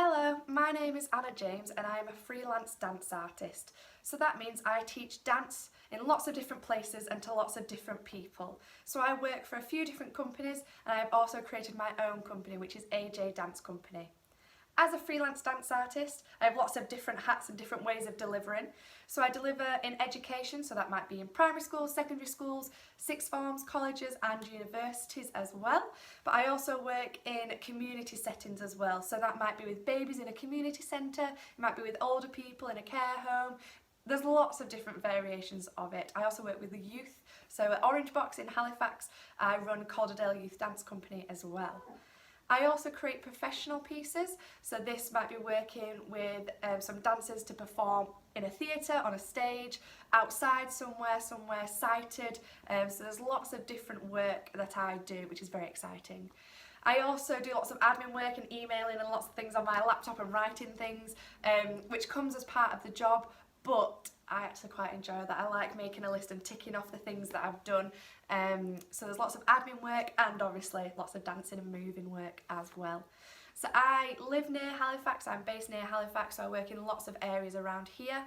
Hello, my name is Anna James and I am a freelance dance artist. So that means I teach dance in lots of different places and to lots of different people. So I work for a few different companies and I have also created my own company, which is AJ Dance Company. As a freelance dance artist, I have lots of different hats and different ways of delivering. So I deliver in education, so that might be in primary schools, secondary schools, sixth forms, colleges and universities as well. But I also work in community settings as well. So that might be with babies in a community centre, it might be with older people in a care home. There's lots of different variations of it. I also work with the youth. So at Orange Box in Halifax, I run Calderdale Youth Dance Company as well. I also create professional pieces, so this might be working with some dancers to perform in a theatre, on a stage, outside somewhere sighted, so there's lots of different work that I do, which is very exciting. I also do lots of admin work and emailing and lots of things on my laptop and writing things, which comes as part of the job, but I actually quite enjoy that. I like making a list and ticking off the things that I've done. So there's lots of admin work and obviously lots of dancing and moving work as well. So I live near Halifax, I'm based near Halifax, so I work in lots of areas around here,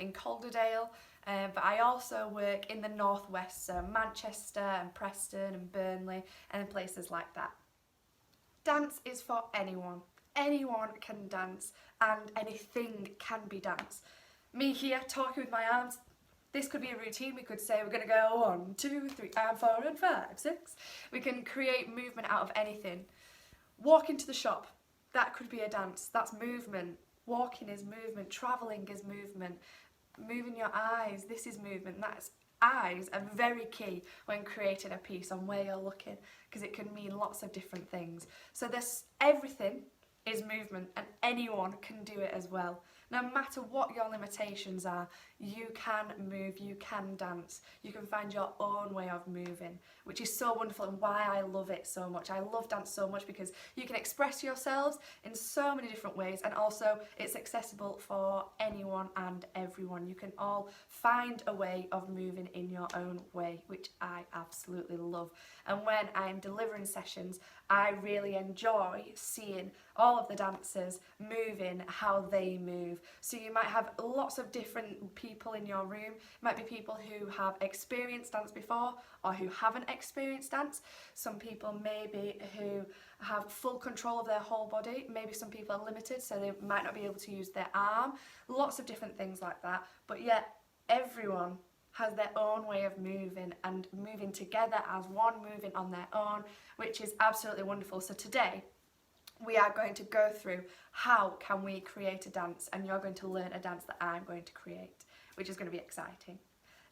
in Calderdale, but I also work in the northwest, so Manchester and Preston and Burnley and places like that. Dance is for anyone. Anyone can dance and anything can be dance. Me here talking with my arms, this could be a routine. We could say we're going to go 1, 2, 3 and 4 and 5, 6. We can create movement out of anything. Walk into the shop, that could be a dance. That's movement. Walking is movement. Travelling is movement. Moving your eyes, this is movement. Eyes are very key when creating a piece on where you're looking, because it can mean lots of different things. So everything is movement and anyone can do it as well. No matter what your limitations are, you can move, you can dance, you can find your own way of moving, which is so wonderful and why I love it so much. I love dance so much because you can express yourselves in so many different ways, and also it's accessible for anyone and everyone. You can all find a way of moving in your own way, which I absolutely love. And when I'm delivering sessions, I really enjoy seeing all of the dancers moving how they move. So you might have lots of different people in your room. It might be people who have experienced dance before or who haven't experienced dance. Some people maybe who have full control of their whole body. Maybe some people are limited, so they might not be able to use their arm. Lots of different things like that. But yet everyone has their own way of moving and moving together as one, moving on their own, which is absolutely wonderful. So today we are going to go through how can we create a dance, and you're going to learn a dance that I'm going to create, which is going to be exciting.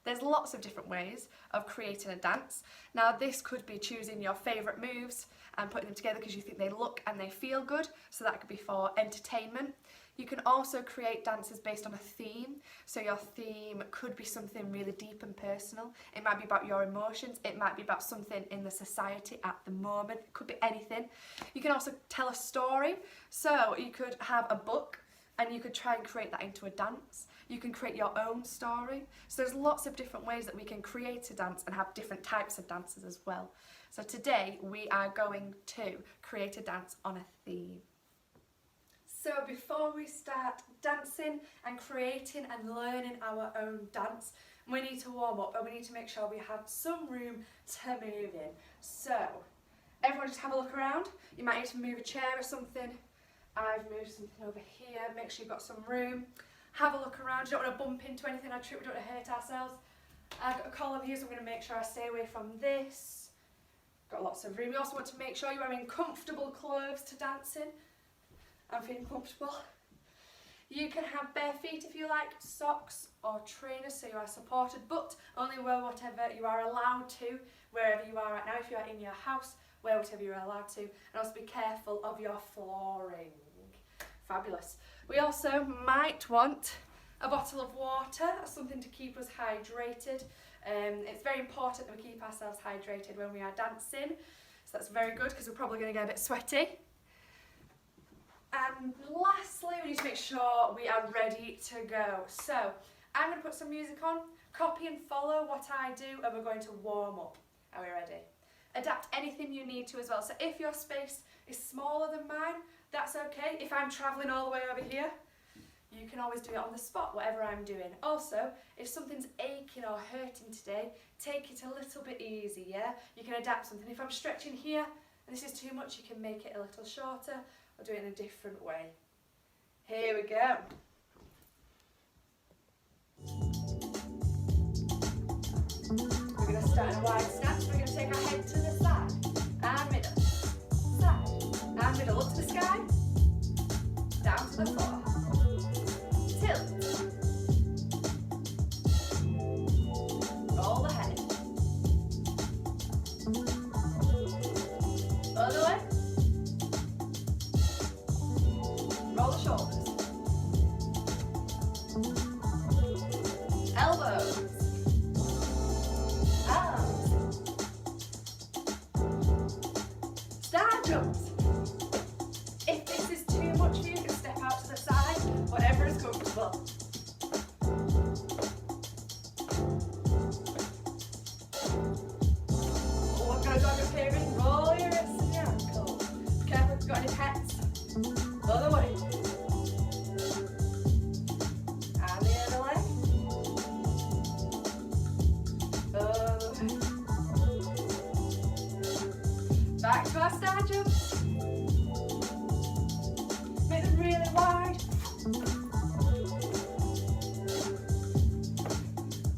There's lots of different ways of creating a dance. Now this could be choosing your favourite moves and putting them together because you think they look and they feel good, so that could be for entertainment. You can also create dances based on a theme, so your theme could be something really deep and personal. It might be about your emotions, it might be about something in the society at the moment, it could be anything. You can also tell a story, so you could have a book and you could try and create that into a dance. You can create your own story. So there's lots of different ways that we can create a dance and have different types of dances as well. So today we are going to create a dance on a theme. So before we start dancing and creating and learning our own dance, we need to warm up and we need to make sure we have some room to move in. So everyone just have a look around. You might need to move a chair or something. I've moved something over here. Make sure you've got some room. Have a look around. You don't want to bump into anything or trip. We don't want to hurt ourselves. I've got a column here, so I'm going to make sure I stay away from this. Got lots of room. You also want to make sure you're wearing comfortable clothes to dance in. I'm feeling comfortable. You can have bare feet if you like, socks or trainers, so you are supported, but only wear whatever you are allowed to wherever you are right now. If you are in your house, wear whatever you're allowed to, and also be careful of your flooring. Fabulous. We also might want a bottle of water, something to keep us hydrated. It's very important that we keep ourselves hydrated when we are dancing, so that's very good because we're probably going to get a bit sweaty. And lastly, we need to make sure we are ready to go. So I'm going to put some music on, copy and follow what I do, and we're going to warm up. Are we ready? Adapt anything you need to as well. So if your space is smaller than mine, that's okay. If I'm travelling all the way over here, you can always do it on the spot, whatever I'm doing. Also, if something's aching or hurting today, take it a little bit easy, yeah? You can adapt something. If I'm stretching here and this is too much, you can make it a little shorter or do it in a different way. Here we go. We're going to start in a wide stance. We're going to take our head to the side and middle, side and middle. Up to the sky, down to the floor. Tilt. Roll the head. Other way. Roll the shoulders. Elbows. Arms. Star jumps. If this is too much for you, you can step out to the side, whatever is comfortable. Oh, I've got a dog appearing. Roll your wrists and your ankles. Be careful if you've got any pets. Other way. And the other leg. Other way. Back to our star jumps. Make them really wide.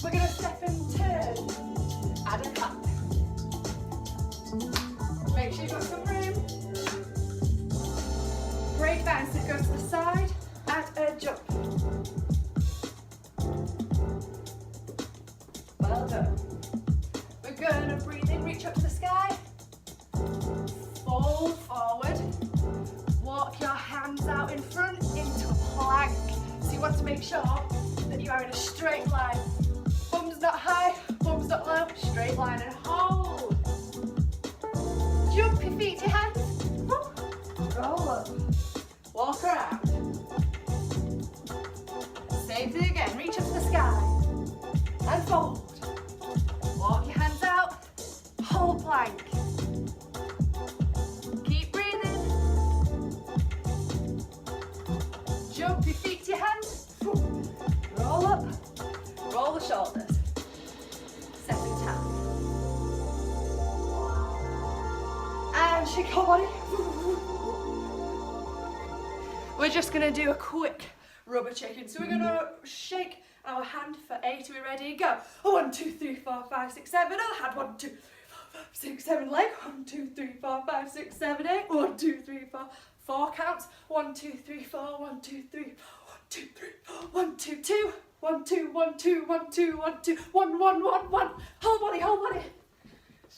We're going to step and turn. Add a cut. Make sure you've got some room. Break bounce that goes to the side. Add a jump. Well done. We're going to breathe in, reach up to the sky. Fold forward. Walk your hands out in front into a plank. So you want to make sure that you are in a straight line. Bums not high, bums not low, straight line and hold. Jump your feet to your hands. Roll up. Walk around. Same thing again, reach up to the sky. And fold. Walk your hands out. Hold plank. Keep breathing. Jump your feet to your hands. Roll up. Roll the shoulders. Second tap. And shake your body. We're just going to do a quick rubber chicken. So we're going to shake our hand for 8. Are we ready? Go. 1, 2, 3, 4, 5, 6, 7. Other hand. 1, 2, 3, 4, 5, 6, 7. Leg. 1, 2, 3, 4, 5, 6, 7, 8. 1, 2, 3, 4. 4 counts. 1, 2, 3, 4. 1, 2, 3, 4. 1, 2, 3, 4. 1, 2, 2. 1, 2, 1, 2, 1, 2, 1, 2, 1, 1, 1, 1. Whole body, whole body.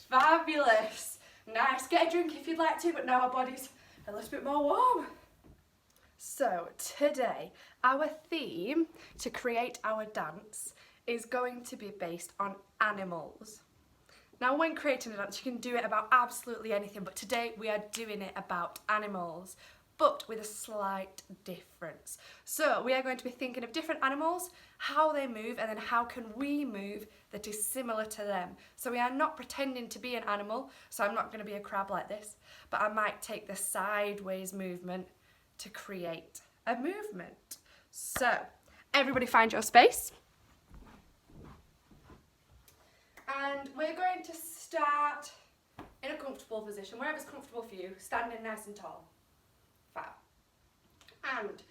Fabulous. Nice. Get a drink if you'd like to, but now our body's a little bit more warm. So today, our theme to create our dance is going to be based on animals. Now, when creating a dance, you can do it about absolutely anything, but today we are doing it about animals, but with a slight difference. So we are going to be thinking of different animals, how they move, and then how can we move that is similar to them. So we are not pretending to be an animal, so I'm not going to be a crab like this, but I might take the sideways movement to create a movement. So everybody find your space. And we're going to start in a comfortable position, wherever's comfortable for you, standing nice and tall. Fab. And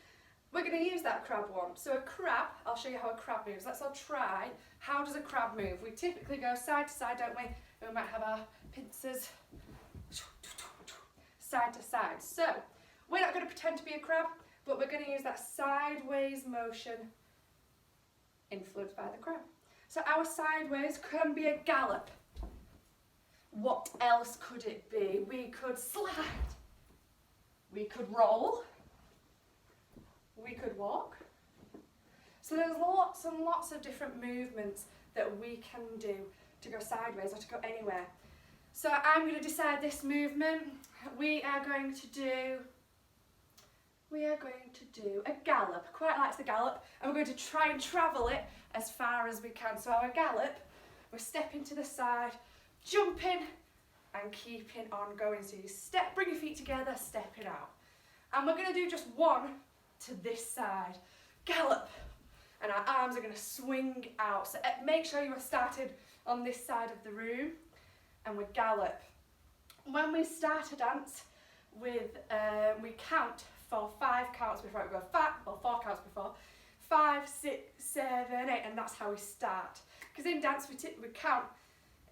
we're going to use that crab one. So a crab, I'll show you how a crab moves. Let's all try. How does a crab move? We typically go side to side, don't we? And we might have our pincers side to side. So we're not going to pretend to be a crab, but we're going to use that sideways motion influenced by the crab. So our sideways can be a gallop. What else could it be? We could slide. We could roll. We could walk. So there's lots and lots of different movements that we can do to go sideways or to go anywhere. So I'm going to decide this movement. We are going to do a gallop. Quite likes the gallop, and we're going to try and travel it as far as we can. So our gallop, we're stepping to the side, jumping, and keeping on going. So you step, bring your feet together, stepping out. And we're going to do just one to this side. Gallop. And our arms are going to swing out. So make sure you are started on this side of the room. And we gallop. When we start a dance, we count for 5 counts before it goes 4 counts before. 5, 6, 7, 8, and that's how we start. Because in dance we count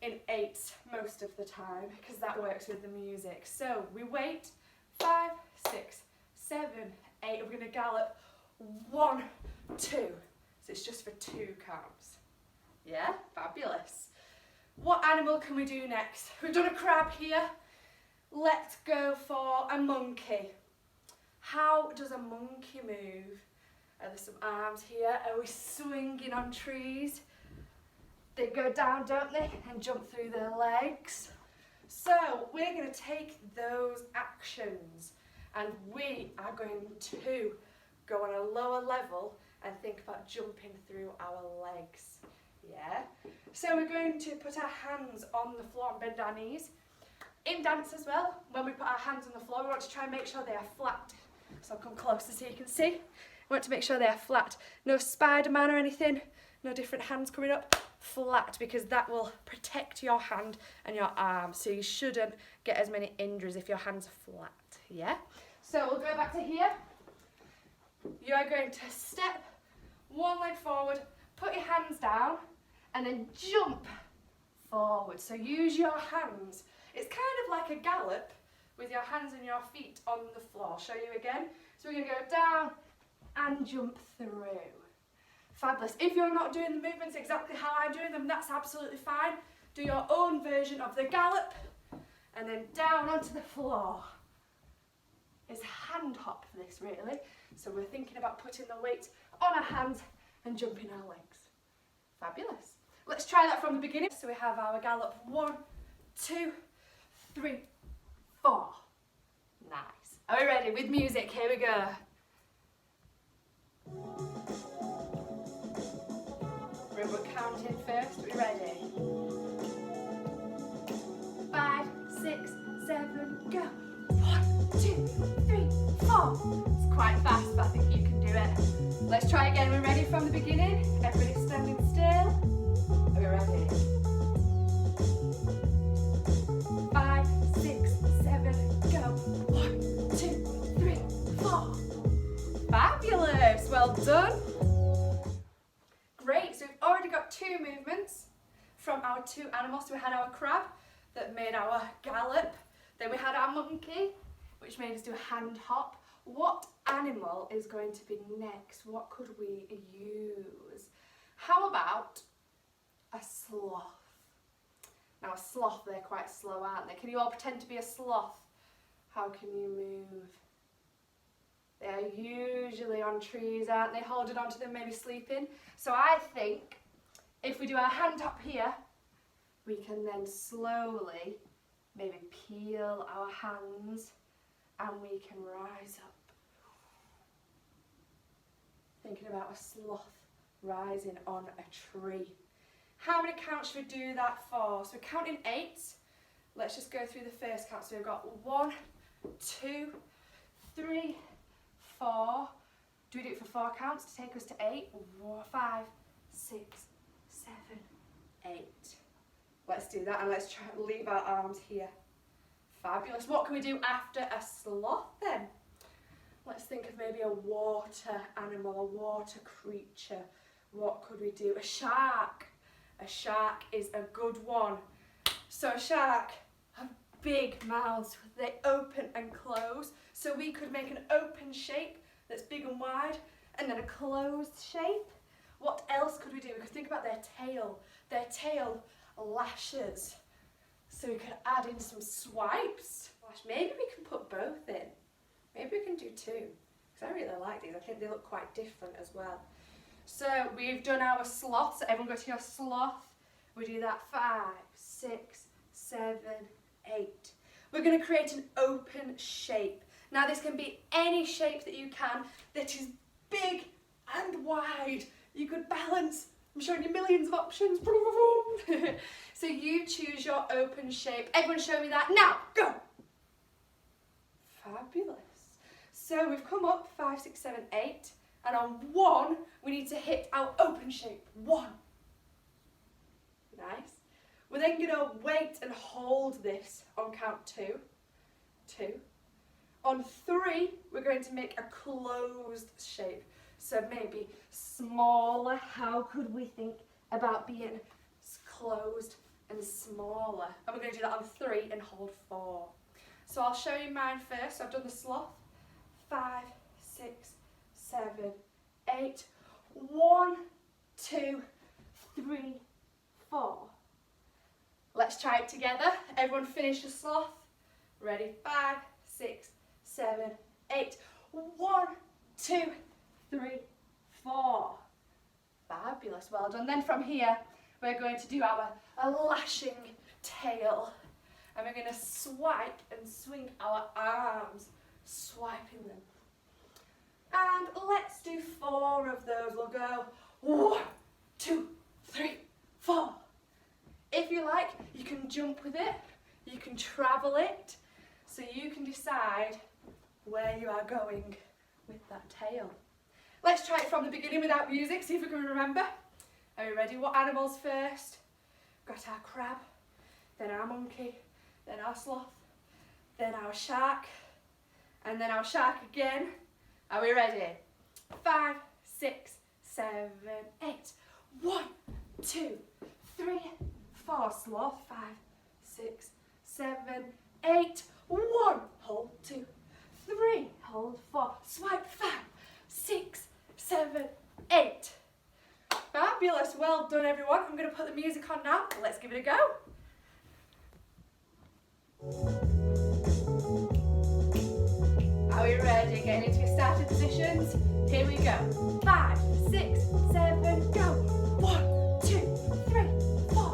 in 8s most of the time, because that works with the music. So we wait, 5, 6, 7, 8, we're going to gallop 1, 2. So it's just for 2 counts. Yeah, fabulous. What animal can we do next? We've done a crab here. Let's go for a monkey. How does a monkey move? Are there some arms here? Are we swinging on trees? They go down, don't they? And jump through their legs. So we're going to take those actions and we are going to go on a lower level and think about jumping through our legs. Yeah? So we're going to put our hands on the floor and bend our knees. In dance as well, when we put our hands on the floor, we want to try and make sure they are flat. So I'll come closer so you can see. We want to make sure they are flat. No Spider-Man or anything, no different hands coming up. Flat, because that will protect your hand and your arm. So you shouldn't get as many injuries if your hands are flat, yeah? So we'll go back to here. You are going to step one leg forward, put your hands down, and then jump forward. So use your hands. It's kind of like a gallop with your hands and your feet on the floor. I'll show you again. So we're going to go down and jump through. Fabulous. If you're not doing the movements exactly how I'm doing them, that's absolutely fine. Do your own version of the gallop and then down onto the floor. It's hand hop this really. So we're thinking about putting the weight on our hands and jumping our legs. Fabulous. Let's try that from the beginning. So we have our gallop 1, 2, 3, 4. Nice. Are we ready? With music, here we go. We're counting first. Are we ready? 5, 6, 7, go. 1, 2, 3, 4. It's quite fast, but I think you can do it. Let's try again. We're ready from the beginning. Everybody standing still. Are we ready? 5, 6, 7, go. 1, 2, 3, 4. Fabulous. Well done. Great. So we've already got 2 movements from our 2 animals. So we had our crab that made our gallop. Then we had our monkey, which made us do a hand hop. What animal is going to be next? What could we use? How about a sloth? Now a sloth, they're quite slow, aren't they? Can you all pretend to be a sloth? How can you move? They're usually on trees, aren't they? Holding onto them, maybe sleeping. So I think if we do our hand hop here, we can then slowly maybe peel our hands and we can rise up. Thinking about a sloth rising on a tree. How many counts should we do that for? So we're counting 8. Let's just go through the first count. So we've got 1, 2, 3, 4. Do we do it for 4 counts to take us to 8? 5, 6, 7, 8. Let's do that and let's try and leave our arms here. Fabulous. What can we do after a sloth then? Let's think of maybe a water animal, a water creature. What could we do? A shark. A shark is a good one. So a shark have big mouths. They open and close. So we could make an open shape that's big and wide and then a closed shape. What else could we do? We could think about their tail. Their tail lashes. So we could add in some swipes. Gosh, maybe we can put both in. Maybe we can do 2. Because I really like these. I think they look quite different as well. So we've done our sloth. So everyone go to your sloth. We do that 5, 6, 7, 8. We're going to create an open shape. Now this can be any shape that you can that is big and wide. You could balance I'm showing you millions of options. So you choose your open shape. Everyone show me that. Now, go. Fabulous. So we've come up 5, 6, 7, 8. And on 1, we need to hit our open shape. 1. Nice. We're then going to wait and hold this on count 2. 2. On 3, we're going to make a closed shape. So maybe smaller. How could we think about being closed and smaller? And we're going to do that on 3 and hold 4. So I'll show you mine first. So I've done the sloth. 5, 6, 7, 8. 1, 2, 3, 4. Let's try it together. Everyone finish the sloth. Ready? 5, 6, 7, 8. 1, 2, 3, 4. Fabulous, well done. Then from here, we're going to do our lashing tail. And we're going to swipe and swing our arms, swiping them. And let's do 4 of those. We'll go 1, 2, 3, 4. If you like, you can jump with it, you can travel it, so you can decide where you are going with that tail. Let's try it from the beginning without music, see if we can remember. Are you ready? What animals first? We've got our crab, then our monkey, then our sloth, then our shark, and then our shark again. Are we ready? 5, 6, 7, 8. 1, 2, 3, 4. Sloth. 5, 6, 7, 8. 1. Hold 2, 3. Hold 4. Swipe 5, 6, 7, 8. Fabulous. Well done, everyone. I'm going to put the music on now. Let's give it a go. Are we ready? Getting into your starting positions. Here we go. 5, 6, 7, go. 1, 2, 3, 4,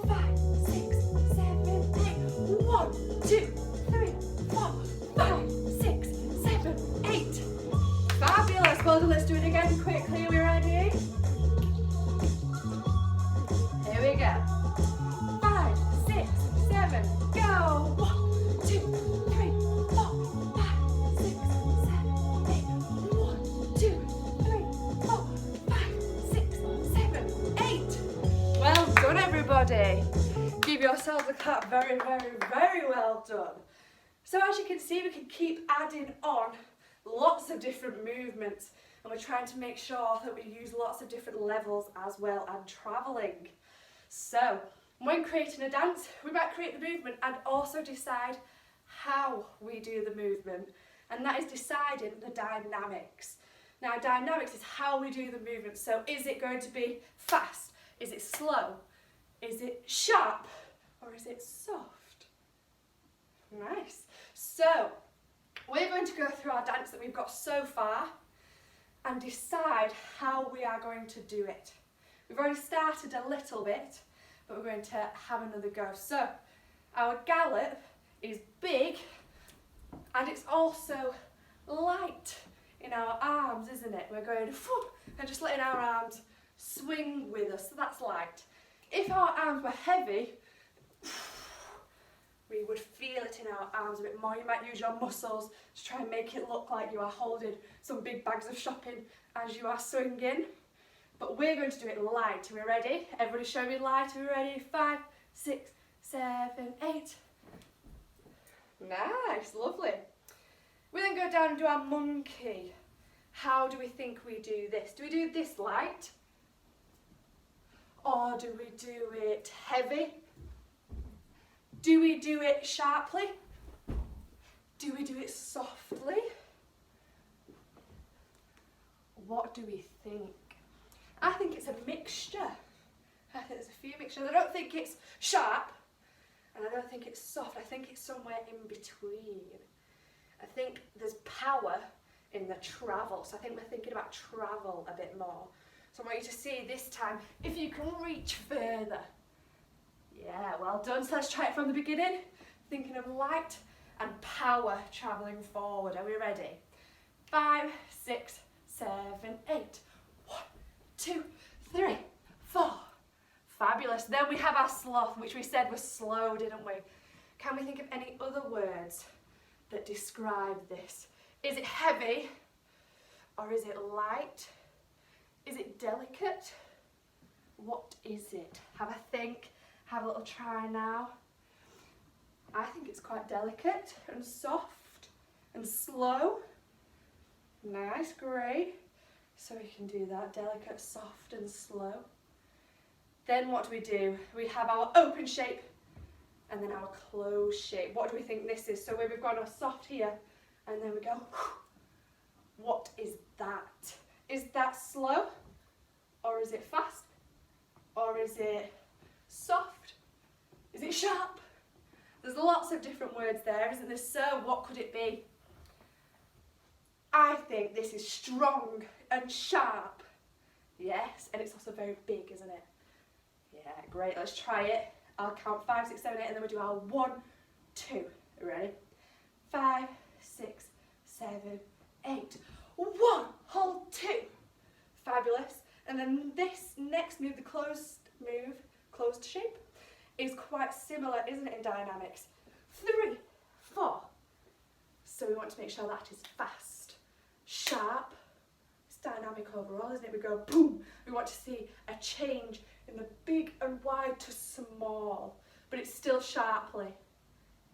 5, 6, 7, 8. 1, 2, 3, 4, 5, 6, 7, 8. Fabulous. Well done. Let's do it again quickly. Are we ready? Here we go. 5, 6, 7, go. 1, 2, 3, 4, 5, 6, 7, 8. 1, 2, 3, 4, 5, 6, 7, 8. Well done, everybody. Give yourselves a clap. Very, very, very well done. So as you can see, we can keep adding on lots of different movements, and we're trying to make sure that we use lots of different levels as well and travelling. So when creating a dance, we might create the movement and also decide how we do the movement, and that is deciding the dynamics. Now, dynamics is how we do the movement. So is it going to be fast? Is it slow? Is it sharp? Or is it soft? Nice. So we're going to go through our dance that we've got so far and decide how we are going to do it. We've already started a little bit, but we're going to have another go. So our gallop is big, and it's also light in our arms, isn't it? We're going and just letting our arms swing with us, so that's light. If our arms were heavy, we would feel it in our arms a bit more. You might use your muscles to try and make it look like you are holding some big bags of shopping as you are swinging. But we're going to do it light. Are we ready? Everybody show me light. Are we ready? 5, 6, 7, 8. Nice, lovely. We then go down and do our monkey. How do we think we do this? Do we do this light? Or do we do it heavy? Do we do it sharply? Do we do it softly? What do we think? I think it's a mixture. I think there's a few mixtures. I don't think it's sharp, and I don't think it's soft. I think it's somewhere in between. I think there's power in the travel. So I think we're thinking about travel a bit more. So I want you to see this time if you can reach further. Yeah, well done. So let's try it from the beginning. Thinking of light and power travelling forward. Are we ready? 5, 6, 7, 8. 1, 2, 3, 4. Fabulous. Then we have our sloth, which we said was slow, didn't we? Can we think of any other words that describe this? Is it heavy? Or is it light? Is it delicate? What is it? Have a think. Have a little try now. I think it's quite delicate and soft and slow. Nice, great. So we can do that, delicate, soft and slow. Then what do? We have our open shape and then our closed shape. What do we think this is? So we've got our soft here and then we go, what is that? Is that slow? Or is it fast? Or is it soft? Is it sharp? There's lots of different words there, isn't there? So what could it be? I think this is strong and sharp. Yes, and it's also very big, isn't it? Yeah, great. Let's try it. I'll count 5, 6, 7, 8, and then we'll do our 1, 2. Ready? 5, 6, 7, 8. 1, hold 2. Fabulous. And then this next move, the closed shape, is quite similar, isn't it, in dynamics? 3, 4. So we want to make sure that is fast, sharp. It's dynamic overall, isn't it? We go boom. We want to see a change in the big and wide to small, but it's still sharply.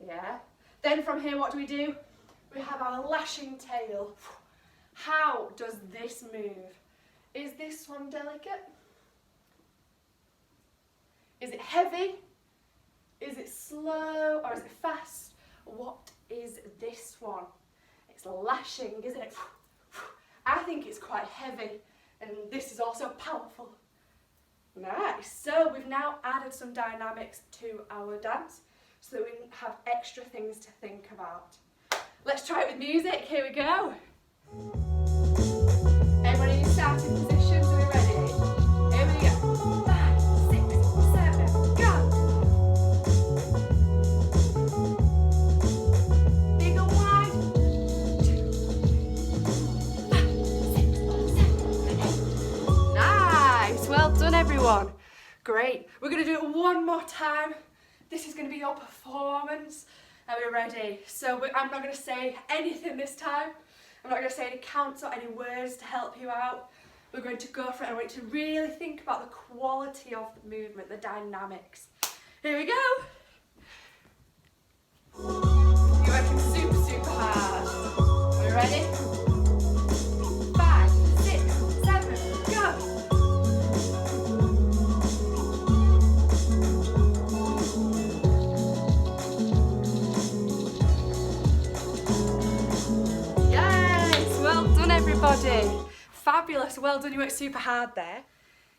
Yeah. Then from here, what do? We have our lashing tail. How does this move? Is this one delicate? Is it heavy? Is it slow or is it fast? What is this one? It's lashing, isn't it? I think it's quite heavy and this is also powerful. Nice. So we've now added some dynamics to our dance so that we have extra things to think about. Let's try it with music. Here we go. Everyone in your starting positions, are we ready? Here we go. 5, 6, 7, go! Big and wide. 2, 5, 6, 7, 8. Nice! Well done, everyone. Great. We're going to do it one more time. This is going to be your performance. Are we ready? So I'm not going to say anything this time. I'm not going to say any counts or any words to help you out. We're going to go for it. I want you to really think about the quality of the movement, the dynamics. Here we go. You're working super, super hard. Are we ready? 5, 6, 7, go. Everybody, fabulous, well done, you worked super hard there.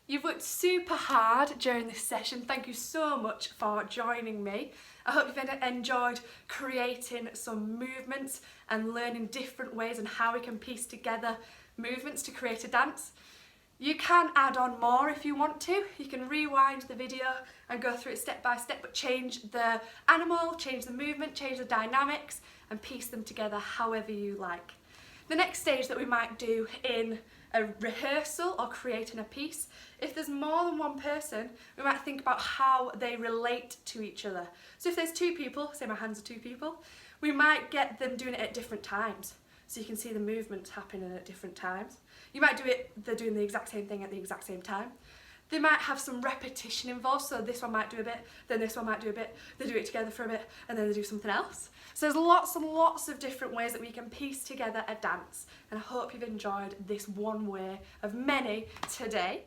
You've worked super hard during this session. Thank you so much for joining me. I hope you've enjoyed creating some movements and learning different ways and how we can piece together movements to create a dance. You can add on more if you want to. You can rewind the video and go through it step by step, but change the animal, change the movement, change the dynamics and piece them together however you like. The next stage that we might do in a rehearsal or creating a piece, if there's more than one person, we might think about how they relate to each other. So if there's 2 people, say my hands are 2 people, we might get them doing it at different times. So you can see the movements happening at different times. You might do it, they're doing the exact same thing at the exact same time. They might have some repetition involved, so this one might do a bit, then this one might do a bit, they do it together for a bit, and then they do something else. So there's lots and lots of different ways that we can piece together a dance, and I hope you've enjoyed this one way of many today.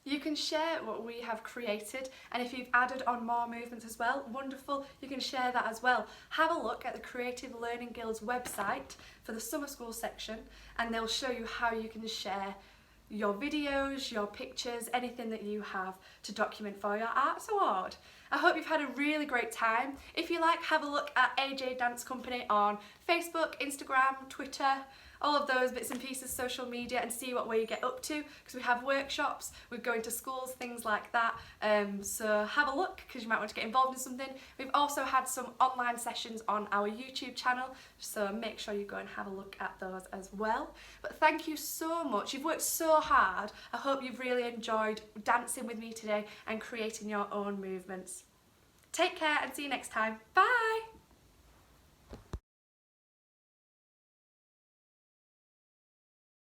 You can share what we have created, and if you've added on more movements as well, wonderful, you can share that as well. Have a look at the Creative Learning Guild's website for the summer school section, and they'll show you how you can share your videos, your pictures, anything that you have to document for your Arts Award. I hope you've had a really great time. If you like, have a look at AJ Dance Company on Facebook, Instagram, Twitter, all of those bits and pieces, social media, and see what we get up to, because we have workshops, we're going to schools, things like that. So have a look, because you might want to get involved in something. We've also had some online sessions on our YouTube channel, so make sure you go and have a look at those as well. But thank you so much. You've worked so hard. I hope you've really enjoyed dancing with me today and creating your own movements. Take care and see you next time. Bye!